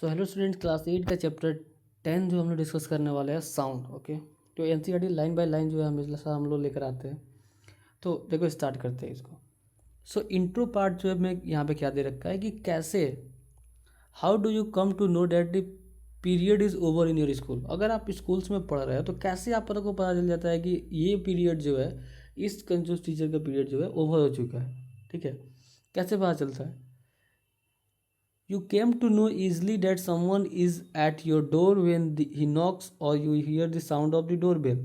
So hello student, class 8 का chapter 10 जो हम लोग डिस्कस करने वाले हैं साउंड। ओके, तो एनसीईआरटी लाइन बाय लाइन जो है हमेशा हम लोग लेकर आते हैं। तो देखो स्टार्ट करते हैं इसको। सो इंट्रो पार्ट जो है मैं यहाँ पे क्या दे रखा है कि कैसे, how do you come to know that the period is over in your school. अगर आप स्कूल्स में पढ़ रहे हो तो कैसे आप को पता चल जाता है कि ये पीरियड जो है, इस कंजूस टीचर का पीरियड जो है ओवर हो चुका है। ठीक है, कैसे पता चलता है? You came to know easily that someone is at your door when he knocks or you hear the sound of the doorbell।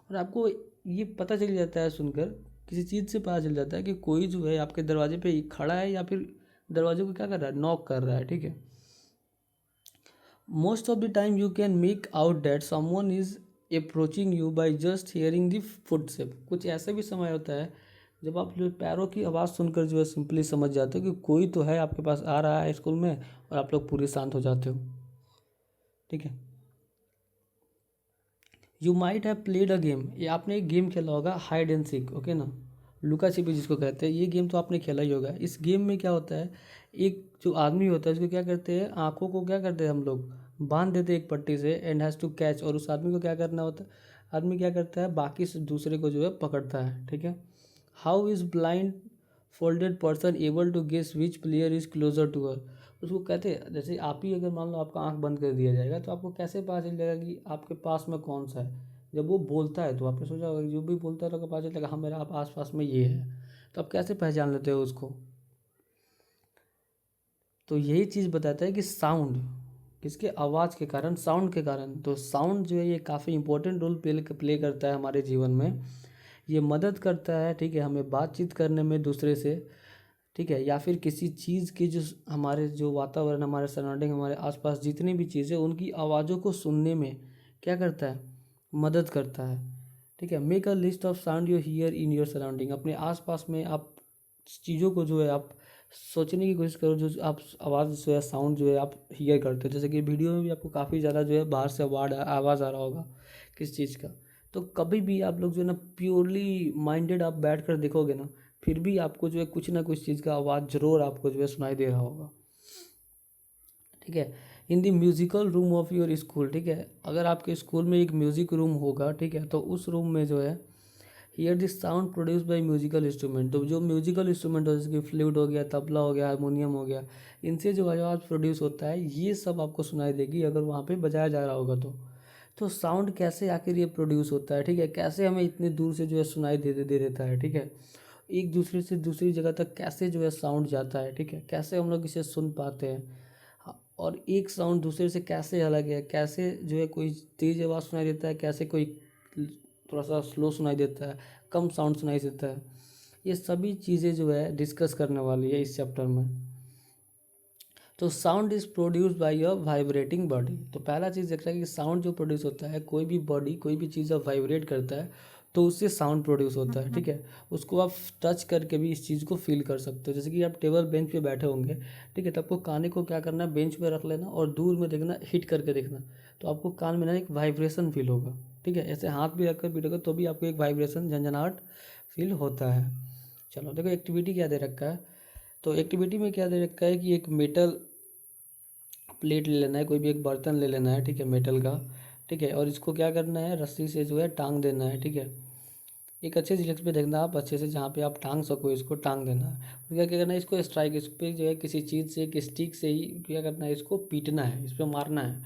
और आपको ये पता चल जाता है सुनकर, किसी चीज़ से पता चल जाता है कि कोई जो है आपके दरवाजे पे खड़ा है या फिर दरवाजे को क्या कर रहा है, नॉक कर रहा है। ठीक है, most of the time you can make out that someone is approaching you by just hearing the footstep. कुछ ऐसा भी समय होता है जब आप जो पैरों की आवाज़ सुनकर जो है सिंपली समझ जाते हो कि कोई तो है आपके पास आ रहा है स्कूल में, और आप लोग पूरे शांत हो जाते हो। ठीक है, you might have played a game, ये आपने एक गेम खेला होगा, हाइड एंड सीक। ओके ना, लुका छिपी जिसको कहते हैं, ये गेम तो आपने खेला ही होगा। इस गेम में क्या होता है, एक जो आदमी होता है उसको क्या करते हैं, आंखों को क्या करते हैं हम लोग, बांध देते हैं एक पट्टी से, एंड हैज़ टू कैच। और उस आदमी को क्या करना होता है, आदमी क्या करता है, बाकी से दूसरे को जो है पकड़ता है। ठीक है, how is blind folded person able to guess which player is closer to her. उसको कहते हैं, जैसे आप ही अगर मान लो आपका आंख बंद कर दिया जाएगा तो आपको कैसे पता चल जाएगा कि आपके पास में कौन सा है। जब वो बोलता है तो आपने सोचा होगा कि जो भी बोलता है तो आपको पता चलेगा हाँ मेरा आप आस पास में ये है। तो आप कैसे पहचान लेते हो उसको? तो यही चीज़ बताता है कि साउंड, किसके, आवाज़ के कारण, साउंड के कारण। तो साउंड जो है ये काफ़ी इंपॉर्टेंट रोल प्ले करता है हमारे जीवन में। ये मदद करता है, ठीक है, हमें बातचीत करने में दूसरे से। ठीक है, या फिर किसी चीज़ की जो हमारे जो वातावरण, हमारे सराउंडिंग, हमारे आसपास जितनी भी चीज़ें, उनकी आवाज़ों को सुनने में क्या करता है, मदद करता है। ठीक है, make a list of sound you here in your surrounding. अपने आसपास में आप चीज़ों को जो है आप सोचने की कोशिश करो, जो आप आवाज़ जो है, साउंड जो है आप हियर करते हो। जैसे कि वीडियो में भी आपको काफ़ी ज़्यादा जो है बाहर से आवाज़ आ रहा होगा किस चीज़ का। तो कभी भी आप लोग जो है ना प्योरली माइंडेड आप बैठ कर देखोगे ना, फिर भी आपको जो है कुछ ना कुछ चीज़ का आवाज़ ज़रूर आपको जो है सुनाई दे रहा होगा। ठीक है, in the musical room of your school. ठीक है, अगर आपके स्कूल में एक म्यूज़िक रूम होगा, ठीक है, तो उस रूम में जो है here the sound produce by musical instrument. तो जो म्यूजिकल इंस्ट्रूमेंट हो, जैसे कि फ्लूट हो गया, तबला हो गया, हारमोनियम हो गया, इनसे जो आवाज़ प्रोड्यूस होता है ये सब आपको सुनाई देगी अगर वहाँ पे बजाया जा रहा होगा तो साउंड कैसे आखिर ये प्रोड्यूस होता है, ठीक है, कैसे हमें इतनी दूर से जो है सुनाई दे देता है। ठीक है, एक दूसरे से दूसरी जगह तक कैसे जो है साउंड जाता है। ठीक है, कैसे हम लोग इसे सुन पाते हैं। और एक साउंड दूसरे से कैसे अलग है, कैसे जो है कोई तेज़ आवाज़ सुनाई देता है, कैसे कोई थोड़ा सा स्लो सुनाई देता है, कम साउंड सुनाई देता है। ये सभी चीज़ें जो है डिस्कस करने वाली है इस चैप्टर में। तो sound is produce by a vibrating body. तो पहला चीज़ देख रहा है कि साउंड जो प्रोड्यूस होता है, कोई भी बॉडी, कोई भी चीज़ जब वाइब्रेट करता है तो उससे साउंड प्रोड्यूस होता है। ठीक है, उसको आप टच करके भी इस चीज़ को फील कर सकते हो। जैसे कि आप टेबल बेंच पे बैठे होंगे, ठीक है, तो आपको कान को क्या करना है, बेंच पे रख लेना और दूर में देखना, हिट करके देखना, तो आपको कान में ना एक वाइब्रेशन फील होगा। ठीक है, ऐसे हाथ भी रखकर पीटोगे तो भी आपको एक वाइब्रेशन, झंझनाहट फील होता है। चलो देखो एक्टिविटी क्या दे रखा है। तो एक्टिविटी में क्या दे रखा है कि एक मेटल प्लेट ले लेना है, कोई भी एक बर्तन ले लेना है, ठीक है, मेटल का। ठीक है, और इसको क्या करना है, रस्सी से जो है टांग देना है। ठीक है, एक अच्छे जगह पे देखना, आप अच्छे से जहाँ पे आप टांग सको इसको टांग देना है। और क्या क्या करना है, इसको स्ट्राइक, इस पर जो है किसी चीज़ से, एक स्टिक से ही क्या करना है, इसको पीटना है, इस पर मारना है।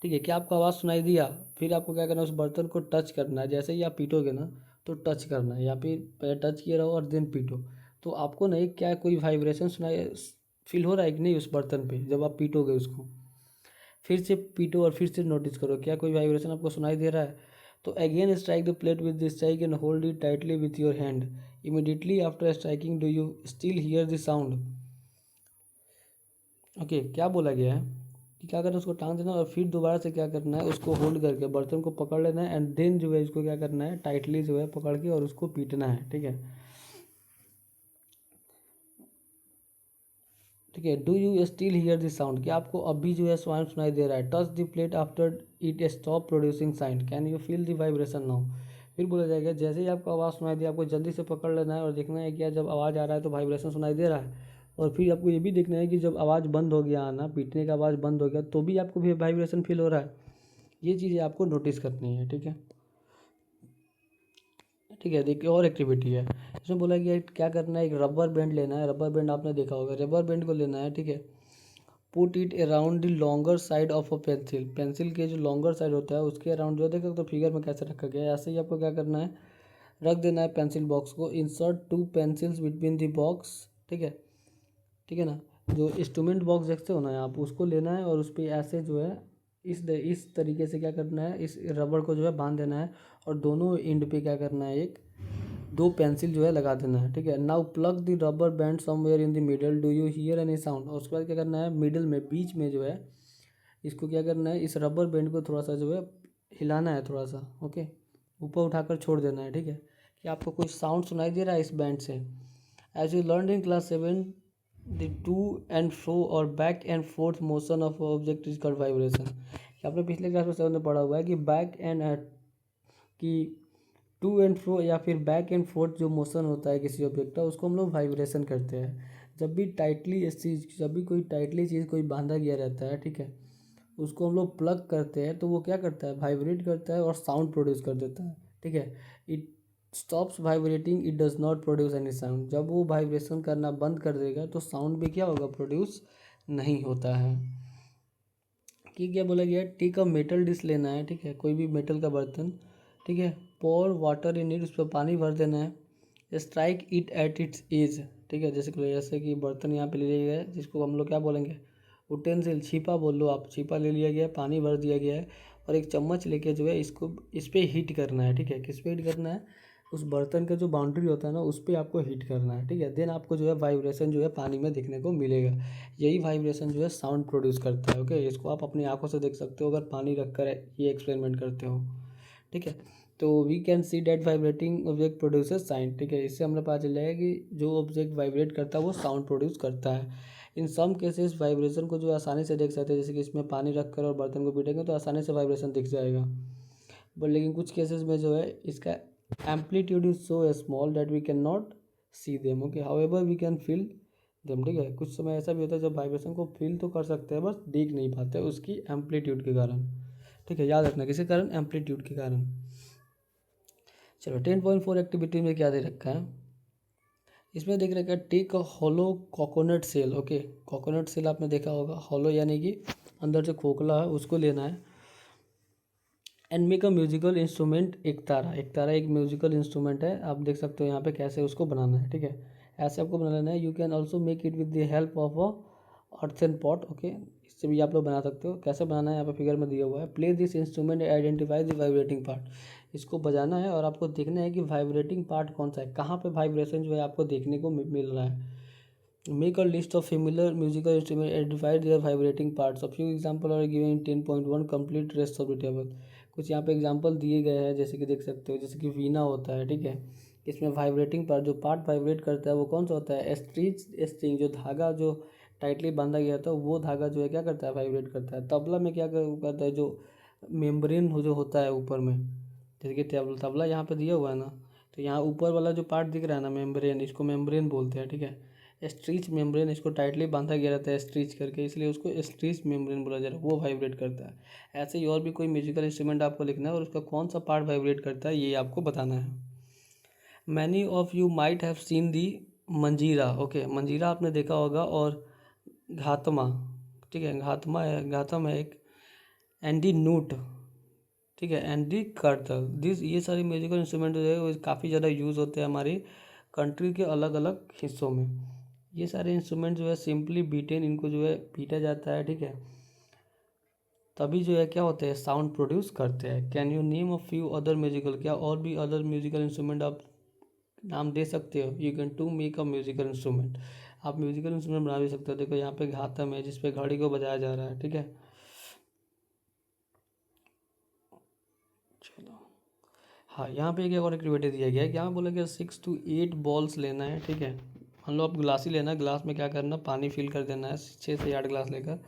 ठीक है, क्या आपको आवाज़ सुनाई दिया? फिर आपको क्या करना है, उस बर्तन को टच करना है। जैसे ही आप पीटोगे ना तो टच करना है, या फिर पहले टच किए रहो और देन पीटो। तो आपको नहीं क्या कोई वाइब्रेशन सुनाई फील हो रहा है कि नहीं उस बर्तन पे जब आप पीटोगे उसको? फिर से पीटो और फिर से नोटिस करो क्या कोई वाइब्रेशन आपको सुनाई दे रहा है। तो again strike the plate with the strike and hold it tightly with your hand. Immediately after striking do you still here the sound. Okay, क्या बोला गया है कि क्या करना है, उसको टांग देना और फिर दोबारा से क्या करना है, उसको होल्ड करके बर्तन को पकड़ लेना है, एंड देन जो है इसको क्या करना है, टाइटली जो है पकड़ के और उसको पीटना है। ठीक है, ठीक है, do you still here this sound, क्या आपको अभी जो है साउंड सुनाई दे रहा है? Touch the plate after it stop producing sound, can you feel the vibration now. फिर बोला जाएगा जैसे ही आपको आवाज़ सुनाई दी आपको जल्दी से पकड़ लेना है और देखना है क्या जब आवाज़ आ रहा है तो वाइब्रेशन सुनाई दे रहा है, और फिर आपको ये भी देखना है कि जब आवाज़ बंद हो गया आना, पीटने का आवाज़ बंद हो गया, तो भी आपको भी वाइब्रेशन फील हो रहा है। ये चीज़ें आपको नोटिस करनी है, ठीक है। ठीक है, देखिए और एक्टिविटी है। इसमें बोला कि क्या करना है, एक रबर बैंड लेना है। रबर बैंड आपने देखा होगा, रबर बैंड को लेना है, ठीक है। Put it around the longer side of a pencil. Pencil के जो लॉन्गर साइड होता है उसके अराउंड जो देखो तो फिगर में कैसे रखा गया है, ऐसे ही आपको क्या करना है, रख देना है पेंसिल बॉक्स को। Insert two pencils between the box, ठीक है, ठीक है ना। जो इंस्ट्रूमेंट बॉक्स देखते हो ना आप, उसको लेना है और उस पर ऐसे जो है इस तरीके से क्या करना है, इस रबड़ को जो है बांध देना है और दोनों एंड पे क्या करना है, एक दो पेंसिल जो है लगा देना है, ठीक है। Now plug the rubber band somewhere in the middle, do you here any sound. और उसके बाद क्या करना है, मिडल में बीच में जो है इसको क्या करना है, इस रबर बैंड को थोड़ा सा जो है हिलाना है थोड़ा सा, ओके, ऊपर उठाकर छोड़ देना है, ठीक है, कि आपको कोई साउंड सुनाई दे रहा है इस बैंड से। As you learn in class 7, the to and fro और back and forth motion of object is called vibration. आपने पिछले क्लास में 7 में पढ़ा हुआ है कि बैक एंड कि टू एंड फ्रो या फिर बैक एंड फोर्थ जो मोशन होता है किसी ऑब्जेक्ट का, उसको हम लोग वाइब्रेशन करते हैं। जब भी कोई टाइटली चीज़ कोई बांधा गया रहता है, ठीक है, उसको हम लोग प्लग करते हैं तो वो क्या करता है, वाइब्रेट करता है और साउंड प्रोड्यूस कर देता है, ठीक है। It stops vibrating, it does not produce any sound. जब वो वाइब्रेशन करना बंद कर देगा तो साउंड भी क्या होगा, प्रोड्यूस नहीं होता है। कि क्या बोला गया, टेक अ मेटल डिश लेना है, ठीक है, कोई भी मेटल का बर्तन, ठीक है। पोर वाटर इन इट, उस पर पानी भर देना है। Strike it at its edge, ठीक है, जैसे कि बर्तन यहाँ पे ले लिया गया है, जिसको हम लोग क्या बोलेंगे, उटेंसिल, छीपा बोल लो आप, छीपा ले लिया गया है, पानी भर दिया गया है और एक चम्मच लेके जो है इसको इस पर हीट करना है, ठीक है। किस पे हीट करना है, उस बर्तन का जो बाउंड्री होता है ना उस पर आपको हीट करना है, ठीक है। देन आपको जो है वाइब्रेशन जो है पानी में देखने को मिलेगा। यही वाइब्रेशन जो है साउंड प्रोड्यूस करता है, ओके। इसको आप अपनी आंखों से देख सकते हो अगर पानी रख कर ये एक्सपेरिमेंट करते हो, ठीक है। तो we can see that vibrating object produces sound, ठीक है। इससे हमें पता चल जाएगा कि जो ऑब्जेक्ट वाइब्रेट करता है वो साउंड प्रोड्यूस करता है। इन सम केसेस वाइब्रेशन को जो आसानी से देख सकते हैं, जैसे कि इसमें पानी रख कर और बर्तन को पीटेंगे तो आसानी से वाइब्रेशन दिख जाएगा। बट लेकिन कुछ केसेस में जो है इसका amplitude is so small that we can not see them, okay, however we can feel them, ठीक है। कुछ समय ऐसा भी होता है जब वाइब्रेशन को फील तो कर सकते हैं, बस देख नहीं पाते उसकी एम्पलीट्यूड के कारण, ठीक है। याद रखना किसके कारण, एम्पलीट्यूड के कारण। चलो 10.4 एक्टिविटी में क्या दे रखा है, इसमें देख रखा है take a hollow coconut shell, okay. Coconut shell आपने देखा होगा, हॉलो यानी कि अंदर जो खोखला है उसको लेना है। And make a musical instrument, एक तारा एक म्यूजिकल इंस्ट्रूमेंट है, आप देख सकते हो यहाँ पे कैसे उसको बनाना है, ठीक है। ऐसे आपको बना लेना है। You can also make it with the help of a earthen pot, okay. इससे भी आप लोग बना सकते हो। कैसे बनाना है यहाँ पे फिगर में दिया हुआ है। Play this instrument, identify the vibrating part. इसको बजाना है और आपको देखना है कि वाइब्रेटिंग पार्ट कौन सा है, कहाँ पे वाइब्रेशन जो है आपको देखने को मिल रहा है। Make a list of similar musical instrument, identify their vibrating parts. A few example are given in 10.1, complete rest of the table. कुछ यहाँ पे एग्जांपल दिए गए हैं, जैसे कि देख सकते हो, जैसे कि वीणा होता है, ठीक है। इसमें वाइब्रेटिंग पार्ट, जो पार्ट वाइब्रेट करता है वो कौन सा होता है, स्ट्रिंग, जो धागा जो टाइटली बांधा गया था वो धागा जो है क्या करता है, वाइब्रेट करता है। तबला में क्या करता है, जो मेम्ब्रेन जो होता है ऊपर में, जैसे कि तबला यहाँ पे दिया हुआ है ना, तो यहाँ ऊपर वाला जो पार्ट दिख रहा है ना, मेम्ब्रेन, इसको मेम्ब्रेन बोलते हैं, ठीक है। स्ट्रीच मेम्ब्रेन, इसको टाइटली बांधा गया रहता है स्ट्रीच करके, इसलिए उसको स्ट्रीच मेम्ब्रेन बोला जा रहा है, वो वाइब्रेट करता है। ऐसे ही और भी कोई म्यूजिकल इंस्ट्रूमेंट आपको लिखना है और उसका कौन सा पार्ट वाइब्रेट करता है ये आपको बताना है। Many of you might have seen दी मंजीरा, ओके, मंजीरा आपने देखा होगा। और घातमा, ठीक है, घातम है एक। एंडी नूट, ठीक है, एंडी कर्तल, दिस ये सारे म्यूजिकल इंस्ट्रूमेंट जो है वो काफ़ी ज़्यादा यूज़ होते हैं हमारी कंट्री के अलग अलग हिस्सों में। ये सारे इंस्ट्रूमेंट जो है सिंपली बीटेन, इनको जो है पीटा जाता है, ठीक है, तभी जो है क्या होते हैं, साउंड प्रोड्यूस करते हैं। Can you name a few other musical, क्या और भी अदर म्यूजिकल इंस्ट्रूमेंट आप नाम दे सकते हो। You can too make a musical instrument, आप म्यूजिकल इंस्ट्रूमेंट बना भी सकते हो। देखो यहाँ पे घातम है जिसपे घड़ी को बजाया जा रहा है, ठीक है। चलो, हाँ, यहाँ पे एक और एक्टिविटी दिया गया है कि यहाँ बोला गया 6 to 8 बॉल्स लेना है, ठीक है। मान लो आप गिलास ही लेना है, गिलास में क्या करना, पानी फिल कर देना है 6 से 8 गिलास लेकर,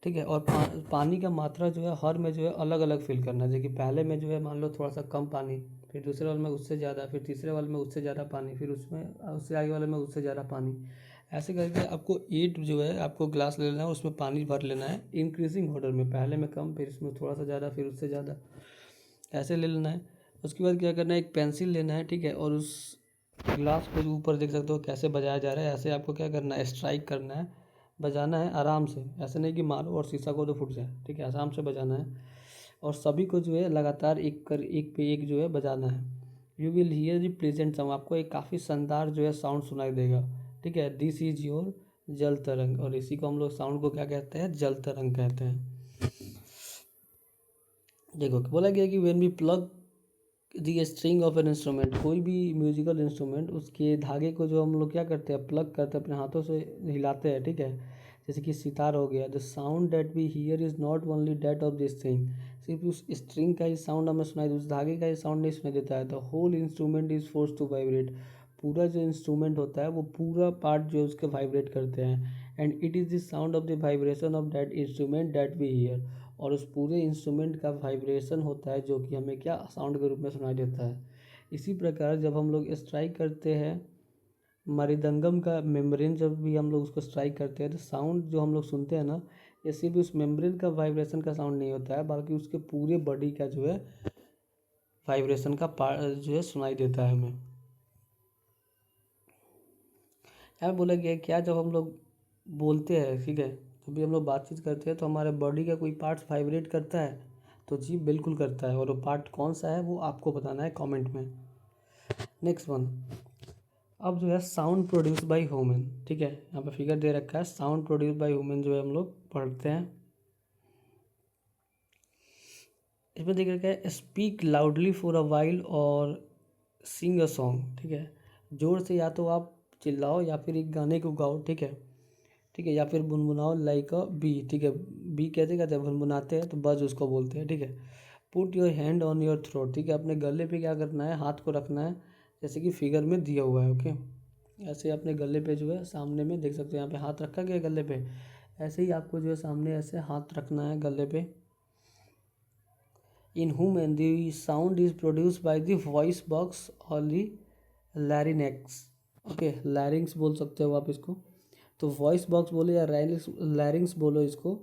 ठीक है। और पानी का मात्रा जो है हर में जो है अलग अलग फिल करना है। जैसे कि पहले में जो है मान लो थोड़ा सा कम पानी, फिर दूसरे वाले में उससे ज़्यादा, फिर तीसरे वाले में उससे ज़्यादा पानी, फिर उसमें उससे आगे वाले में उससे ज़्यादा पानी। ऐसे करके आपको 8 जो है आपको ग्लास ले लेना है, उसमें पानी भर लेना है इंक्रीजिंग ऑर्डर में, पहले में कम, फिर इसमें थोड़ा सा ज़्यादा, फिर उससे ज़्यादा, ऐसे ले लेना है। उसके बाद क्या करना है, एक पेंसिल लेना है, ठीक है, और उस ग्लास को जो ऊपर देख सकते हो कैसे बजाया जा रहा है, ऐसे आपको क्या करना है, स्ट्राइक करना है, बजाना है आराम से, ऐसे नहीं कि मारो और शीशा को तो फूट जाए, ठीक है, आराम से बजाना है। और सभी को जो है लगातार एक पे एक जो है बजाना है। You will hear the pleasant sound, आपको एक काफ़ी शानदार जो है साउंड सुनाई देगा, ठीक है। दिस इज योर जल तरंग, और इसी को हम लोग साउंड को क्या कहते हैं, जल तरंग कहते हैं। देखो बोला गया कि when we pluck the string of an instrument, कोई भी म्यूजिकल इंस्ट्रूमेंट उसके धागे को जो हम लोग क्या करते हैं, प्लग करते हैं, अपने हाथों से हिलाते हैं, ठीक है, जैसे कि सितार हो गया, the sound that we hear is not only that of this thing, सिर्फ उस स्ट्रिंग का ही साउंड हमें सुनाई, उस धागे का ही साउंड नहीं सुनाई देता है। The whole instrument is force to vibrate, पूरा जो इंस्ट्रूमेंट होता है वो पूरा पार्ट जो है उसके वाइब्रेट करते हैं। And it is the sound of the vibration of that instrument that we hear, और उस पूरे इंस्ट्रूमेंट का वाइब्रेशन होता है जो कि हमें क्या साउंड के रूप में सुनाई देता है। इसी प्रकार जब हम लोग स्ट्राइक करते हैं मृदंगम का मेम्ब्रेन, जब भी हम लोग उसको स्ट्राइक करते हैं तो साउंड जो हम लोग सुनते हैं ना, ये सिर्फ उस मेम्ब्रेन का वाइब्रेशन का साउंड नहीं होता है, बल्कि उसके पूरे बॉडी का जो है वाइब्रेशन का पार्ट जो है सुनाई देता है हमें। यहाँ बोला गया है क्या, जब हम लोग बोलते हैं, ठीक है, जब भी हम लोग बातचीत करते हैं तो हमारे बॉडी का कोई पार्ट्स वाइब्रेट करता है, तो जी बिल्कुल करता है, और वो पार्ट कौन सा है वो आपको बताना है कमेंट में। नेक्स्ट वन, अब जो है साउंड प्रोड्यूस बाय ह्यूमन, ठीक है, यहाँ पे फिगर दे रखा है, साउंड प्रोड्यूस बाय ह्यूमन जो है हम लोग पढ़ते हैं। इसमें देख रखा है speak loudly for a while और सिंग अ सॉन्ग, ठीक है, जोर से या तो आप चिल्लाओ या फिर एक गाने को गाओ, ठीक है, ठीक है, या फिर गुनगुनाओ लाइक अ बी, ठीक है, बी कैसे कहते हैं, गुनगुनाते हैं तो बज उसको बोलते हैं, ठीक है। Put your hand on your throat, ठीक है, अपने गले पे क्या करना है, हाथ को रखना है, जैसे कि फिगर में दिया हुआ है, ओके, ऐसे अपने गले पे जो है सामने में देख सकते हो, यहाँ पे हाथ रखा गया गले पे, ऐसे ही आपको जो है सामने ऐसे हाथ रखना है गले पे। In human the sound is produce by the voice box और द लैरिनेक्स, ओके, लैरिंग्स बोल सकते हो आप इसको, तो वॉइस बॉक्स बोलो या लैरिंग्स बोलो इसको,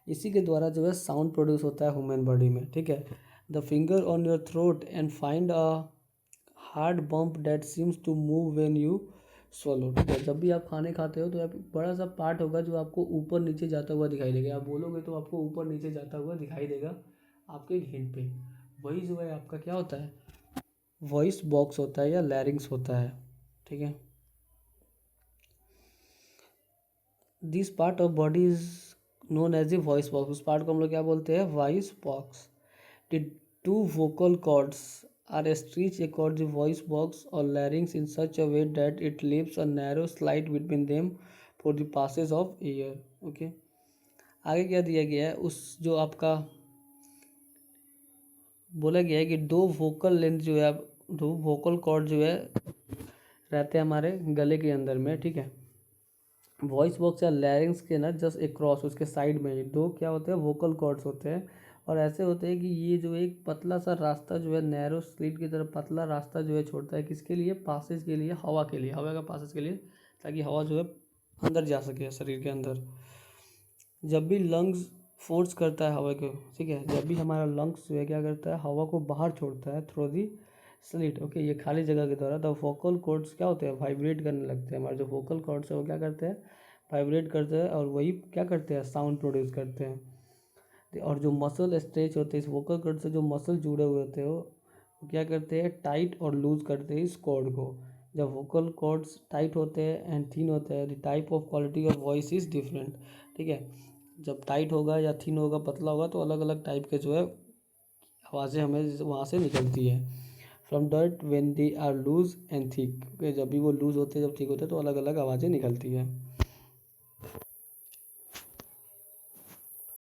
इसी के द्वारा जो है साउंड प्रोड्यूस होता है ह्यूमन बॉडी में, ठीक है। The finger on your throat and find a hard bump that seems to move when you swallow, ठीक है, जब भी आप खाने खाते हो तो आप बड़ा सा पार्ट होगा जो आपको ऊपर नीचे जाता हुआ दिखाई देगा, आप बोलोगे तो आपको ऊपर नीचे जाता हुआ दिखाई देगा आपके हिंट पे, वही जो है आपका क्या होता है, वॉइस बॉक्स होता है या लैरिंग्स होता है, ठीक है। This part of body is known as a voice box, उस पार्ट को हम लोग क्या बोलते हैं, voice box. The two vocal cords are stretch across the voice box और larynx in such a way that it leaves a narrow slide between them for the passage of air, okay. आगे क्या दिया गया है, उस जो आपका बोला गया है कि दो वोकल लेंथ जो है, दो वोकल कॉर्ड जो है रहते हैं हमारे गले के अंदर में, ठीक है, वॉइस बॉक्स या लैरिंग्स के ना जस्ट एक क्रॉस उसके साइड में ही दो क्या होते हैं, वोकल कॉर्ड्स होते हैं, और ऐसे होते हैं कि ये जो एक पतला सा रास्ता जो है नैरो स्लिट की तरफ पतला रास्ता जो है छोड़ता है, किसके लिए, पासेज के लिए, हवा के लिए, हवा का पासेज के लिए, ताकि हवा जो है अंदर जा सके शरीर के अंदर। जब भी लंग्स फोर्स करता है हवा को, ठीक है, जब भी हमारा लंग्स जो है क्या करता है, हवा को बाहर छोड़ता है थ्रू दी स्लिट, ओके, ये खाली जगह के द्वारा, द वोकल कॉर्ड्स क्या होते हैं, वाइब्रेट करने लगते हैं, हमारे जो वोकल कॉर्ड्स है वो क्या करते हैं, वाइब्रेट करते हैं, और वही क्या करते हैं, साउंड प्रोड्यूस करते हैं। और जो मसल स्ट्रेच होते हैं इस वोकल कॉर्ड से, जो मसल जुड़े हुए होते हैं वो क्या करते हैं, टाइट और लूज करते हैं इस कॉर्ड को। जब वोकल कॉर्ड्स टाइट होते हैं एंड थिन होते हैं, the type of quality of voice is different, ठीक है, जब टाइट होगा या थिन होगा, पतला होगा, तो अलग अलग टाइप के जो है आवाज़ें हमें वहाँ से निकलती है। From dirt when they are loose and thick, जब भी वो लूज होते हैं जब थिक होते हैं तो अलग अलग आवाज़ें निकलती है।